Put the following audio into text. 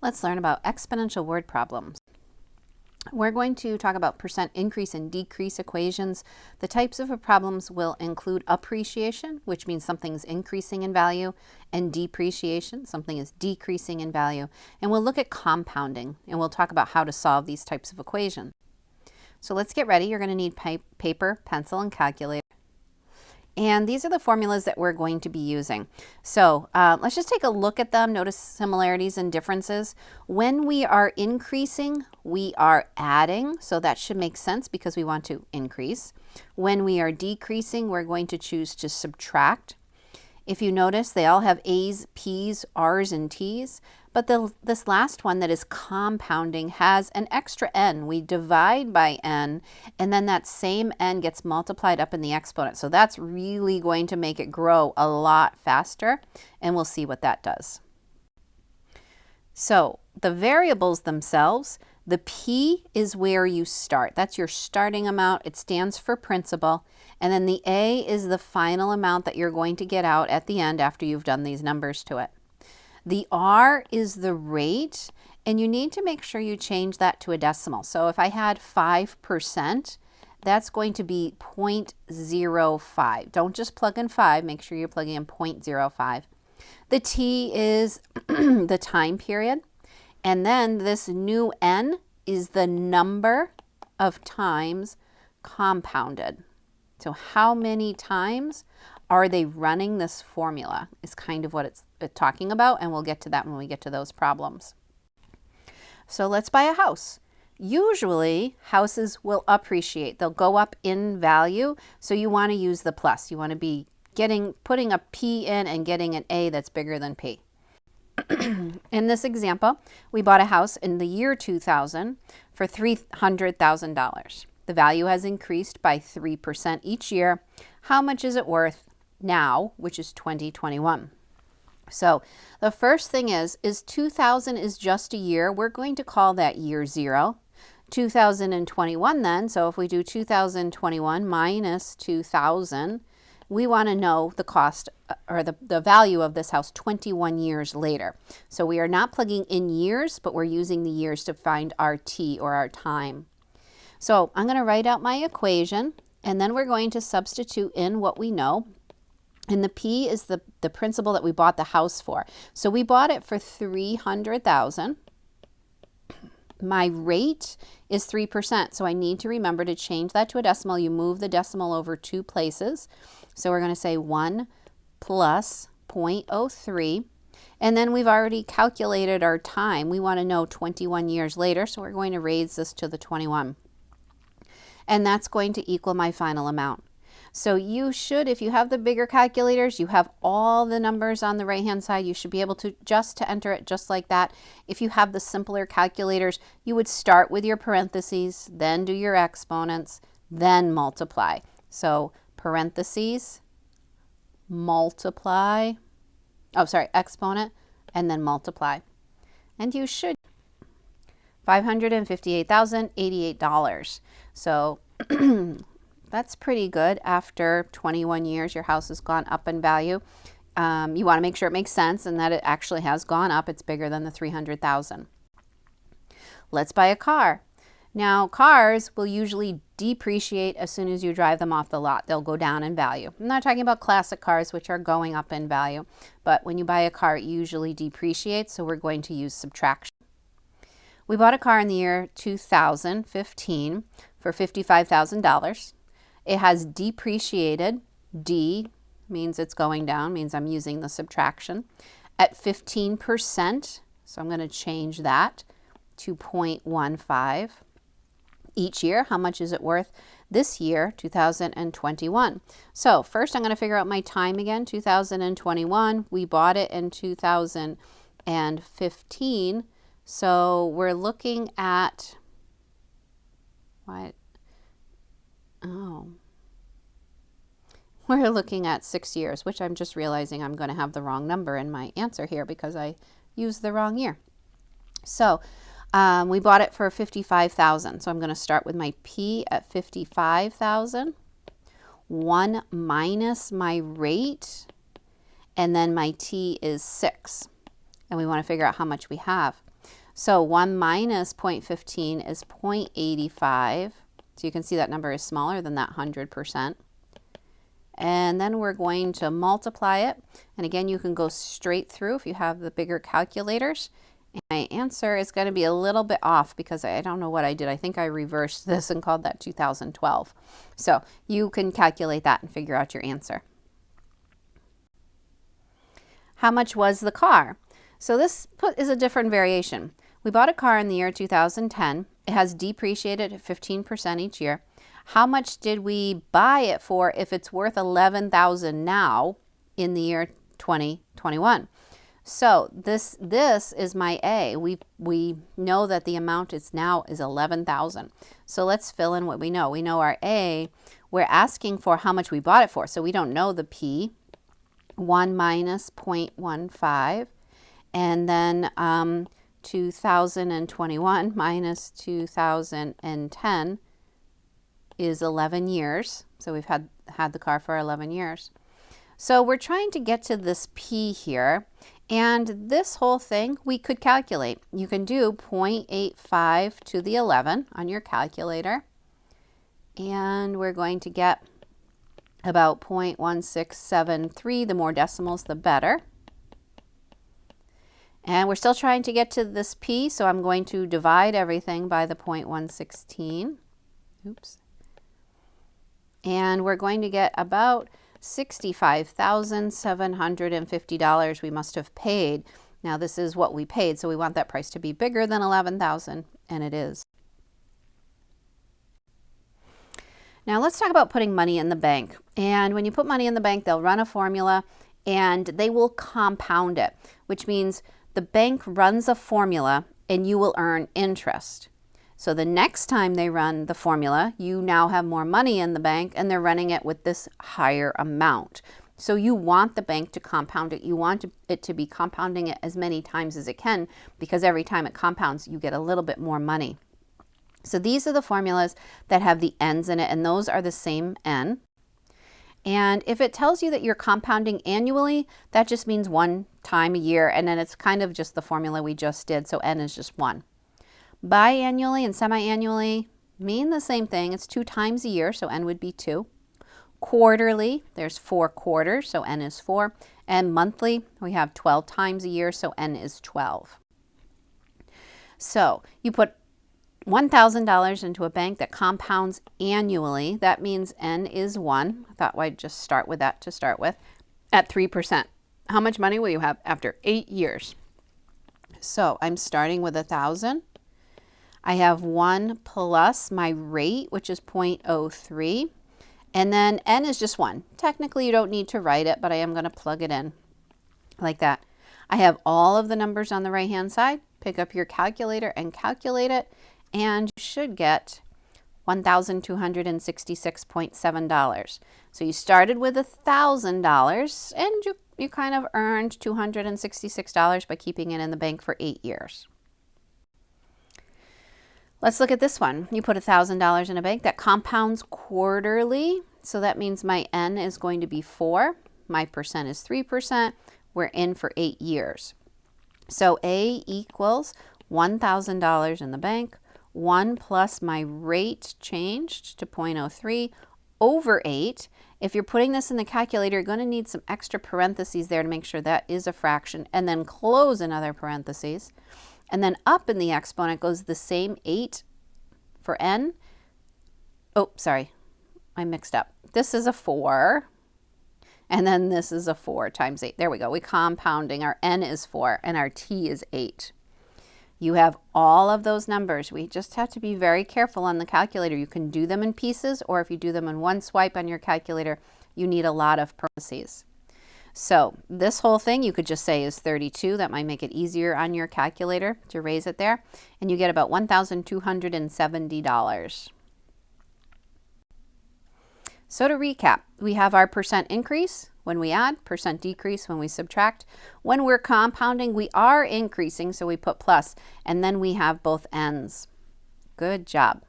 Let's learn about exponential word problems. We're going to talk about percent increase and decrease equations. The types of problems will include appreciation, which means something's increasing in value, and depreciation, something is decreasing in value. And we'll look at compounding, and we'll talk about how to solve these types of equations. So let's get ready. You're going to need paper, pencil, and calculator. And these are the formulas that we're going to be using. So let's just take a look at them. Notice similarities and differences. When we are increasing, we are adding. So that should make sense because we want to increase. When we are decreasing, we're going to choose to subtract. If you notice, they all have A's, P's, R's, and T's. But this last one that is compounding has an extra n. We divide by n, and then that same n gets multiplied up in the exponent. So that's really going to make it grow a lot faster, and we'll see what that does. So the variables themselves, the P is where you start. That's your starting amount. It stands for principal. And then the A is the final amount that you're going to get out at the end after you've done these numbers to it. The R is the rate, and you need to make sure you change that to a decimal. So if I had 5%, that's going to be 0.05. Don't just plug in 5, make sure you're plugging in 0.05. The T is the time period, and then this new N is the number of times compounded. So how many times are they running this formula is kind of what it's talking about, and we'll get to that when we get to those problems. So let's buy a house. Usually houses will appreciate. They'll go up in value, so you want to use the plus. You want to be putting a P in and getting an A that's bigger than P. In this example, we bought a house in the year 2000 for $300,000. The value has increased by 3% each year. How much is it worth now, which is 2021? So the first thing is 2000 is just a year. We're going to call that year 0. 2021 then, so if we do 2021 minus 2000, we want to know the cost or the value of this house 21 years later. So we are not plugging in years, but we're using the years to find our T or our time. So I'm going to write out my equation, and then we're going to substitute in what we know. And the P is the principal that we bought the house for. So we bought it for $300,000. My rate is 3%, so I need to remember to change that to a decimal. You move the decimal over 2 places. So we're going to say 1 plus 0.03. And then we've already calculated our time. We want to know 21 years later, so we're going to raise this to the 21. And that's going to equal my final amount. So you should, if you have the bigger calculators, you have all the numbers on the right-hand side. You should be able to enter it just like that. If you have the simpler calculators, you would start with your parentheses, then do your exponents, then multiply. So parentheses, multiply, exponent, and then multiply. And you should $558,088. So that's pretty good. After 21 years, your house has gone up in value. You want to make sure it makes sense and that it actually has gone up. It's bigger than the 300,000. Let's buy a car. Now, cars will usually depreciate as soon as you drive them off the lot. They'll go down in value. I'm not talking about classic cars, which are going up in value, but when you buy a car, it usually depreciates, so we're going to use subtraction. We bought a car in the year 2015 for $55,000. It has depreciated. D means it's going down, means I'm using the subtraction, at 15%. So I'm going to change that to 0.15. Each year, how much is it worth? This year, 2021. So first I'm going to figure out my time again, 2021. We bought it in 2015. So we're looking at, we're looking at 6 years, which I'm just realizing I'm going to have the wrong number in my answer here because I used the wrong year. So we bought it for $55,000. So I'm going to start with my P at $55,000. 1 minus my rate, and then my T is 6. And we want to figure out how much we have. So 1 minus 0.15 is 0.85. So you can see that number is smaller than that 100%. And then we're going to multiply it. And again, you can go straight through if you have the bigger calculators. And my answer is going to be a little bit off because I don't know what I did. I think I reversed this and called that 2012. So you can calculate that and figure out your answer. How much was the car? So this is a different variation. We bought a car in the year 2010. It has depreciated at 15% each year. How much did we buy it for if it's worth $11,000 now in the year 2021? So this is my A. We know that the amount is now is $11,000. So let's fill in what we know. We know our A. We're asking for how much we bought it for. So we don't know the P. 1 minus 0.15. And then 2021 minus 2010 is 11 years. So we've had the car for 11 years. So we're trying to get to this P here. And this whole thing we could calculate. You can do 0.85 to the 11 on your calculator. And we're going to get about 0.1673. The more decimals, the better. And we're still trying to get to this P, so I'm going to divide everything by the 0.116. Oops. And we're going to get about $65,750 we must have paid. Now this is what we paid, so we want that price to be bigger than $11,000, and it is. Now let's talk about putting money in the bank. And when you put money in the bank, they'll run a formula and they will compound it, which means the bank runs a formula and you will earn interest. So the next time they run the formula, you now have more money in the bank and they're running it with this higher amount. So you want the bank to compound it. You want it to be compounding it as many times as it can, because every time it compounds, you get a little bit more money. So these are the formulas that have the n's in it, and those are the same n. And if it tells you that you're compounding annually, that just means one time a year, and then it's kind of just the formula we just did, so n is just 1. Biannually and semi-annually mean the same thing. It's 2 times a year, so n would be 2. Quarterly, there's 4 quarters, so n is 4. And monthly, we have 12 times a year, so n is 12. So you put $1,000 into a bank that compounds annually. That means n is 1. I thought I'd just start with that to start with. At 3%. How much money will you have after 8 years? So I'm starting with 1,000. I have 1 plus my rate, which is 0.03. And then n is just 1. Technically, you don't need to write it, but I am going to plug it in like that. I have all of the numbers on the right-hand side. Pick up your calculator and calculate it, and you should get $1,266.7. So you started with $1,000, and you kind of earned $266 by keeping it in the bank for 8 years. Let's look at this one. You put $1,000 in a bank that compounds quarterly. So that means my n is going to be 4. My percent is 3%. We're in for 8 years. So A equals $1,000 in the bank. 1 plus my rate changed to 0.03 over 8. If you're putting this in the calculator, you're going to need some extra parentheses there to make sure that is a fraction, and then close another parentheses. And then up in the exponent goes the same 8 for n. Oh, sorry, I mixed up. This is a 4, and then this is a 4 times 8. There we go. We're compounding. Our n is 4, and our t is 8. You have all of those numbers. We just have to be very careful on the calculator. You can do them in pieces, or if you do them in one swipe on your calculator, you need a lot of parentheses. So this whole thing you could just say is 32. That might make it easier on your calculator to raise it there. And you get about $1,270. So to recap, we have our percent increase when we add, percent decrease when we subtract. When we're compounding, we are increasing, so we put plus, and then we have both ends. Good job.